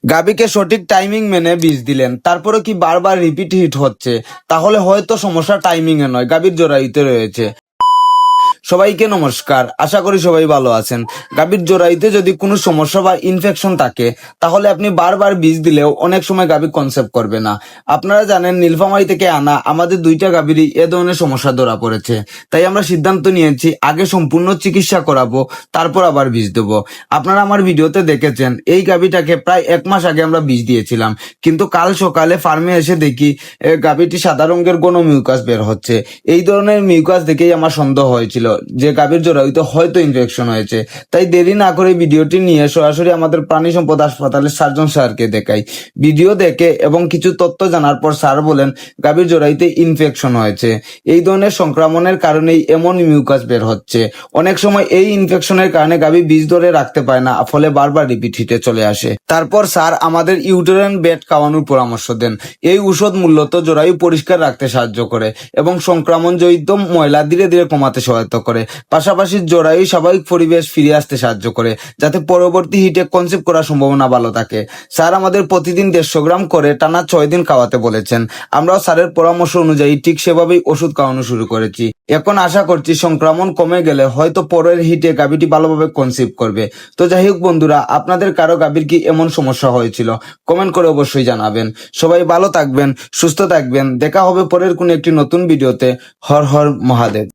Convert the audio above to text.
গাবিকে সঠিক টাইমিং মেনে বীজ দিলেন, তারপরে কি বারবার রিপিট হিট হচ্ছে, তাহলে হয়তো সমস্যা টাইমিং এ নয়, গাবির জরায়ুতে রয়েছে। সবাইকে নমস্কার, আশা করি সবাই ভালো আছেন। গাভীর জরায়ুতে যদি কোনো সমস্যা বা ইনফেকশন থাকে, তাহলে আপনি বারবার বীজ দিলেও অনেক সময় গাভী কনসেপ্ট করবে না। আপনারা জানেন নীলফামারী থেকে আনা আমাদের দুইটা গাভীরই এ ধরনের সমস্যা ধরা পড়েছে। তাই আমরা সিদ্ধান্ত নিয়েছি আগে সম্পূর্ণ চিকিৎসা করাবো, তারপর আবার বীজ দেবো। আপনারা আমার ভিডিওতে দেখেছেন এই গাভীটাকে প্রায় 1 মাস আগে আমরা বীজ দিয়েছিলাম, কিন্তু কাল সকালে ফার্মে এসে দেখি গাভীটি সাদা রঙের ঘন মিউকাস বের হচ্ছে। এই ধরনের মিউকাস দেখেই আমার সন্দেহ হয়েছিল যে গাভীর জরায়ুতে হয়তো ইনফেকশন হয়েছে। তাই দেরি না করে ভিডিওটি নিয়ে সরাসরি আমাদের প্রাণী সম্পদ হাসপাতালের সার্জন স্যারকে দেখাই। ভিডিও দেখে এবং কিছু তথ্য জানার পর স্যার বলেন গাভীর জরায়ুতে ইনফেকশন হয়েছে। এই ধরনের সংক্রমণের কারণেই এমন মিউকাস বের হচ্ছে। অনেক সময় এই ইনফেকশনের কারণে গাভী বীজ ধরে রাখতে পারে না, ফলে বারবার রিপিট হিটে চলে আসে। তারপর স্যার আমাদের ইউটেরাইন বেড খাওয়ানোর পরামর্শ দেন। এই ঔষধ মূলত জরায়ু পরিষ্কার রাখতে সাহায্য করে এবং সংক্রমণজনিত ময়লা ধীরে ধীরে কমাতে সহায়তা করে। পাশাপাশি জরায়ু স্বাভাবিক পরিবেশ ফিরে আসতে সাহায্য করে, যাতে পরবর্তী হিটে কনসেপ্ট করার সম্ভাবনা ভালো থাকে। স্যার আমাদের প্রতিদিন 150 গ্রাম করে টানা 6 দিন খাওয়াতে বলেছেন। আমরাও স্যারের পরামর্শ অনুযায়ী ঠিক সেভাবেই ওষুধ খাওয়ানো শুরু করেছি। এখন আশা করছি সংক্রমণ কমে গেলে হয়তো পরের হিটে গাভীটি ভালোভাবে কনসেপ্ট করবে। তো যাই হোক বন্ধুরা, আপনাদের কারো গাভীর কি এমন সমস্যা হয়েছিল কমেন্ট করে অবশ্যই জানাবেন। সবাই ভালো থাকবেন, সুস্থ থাকবেন। দেখা হবে পরের কোনো একটি নতুন ভিডিওতে। হর হর মহাদেব।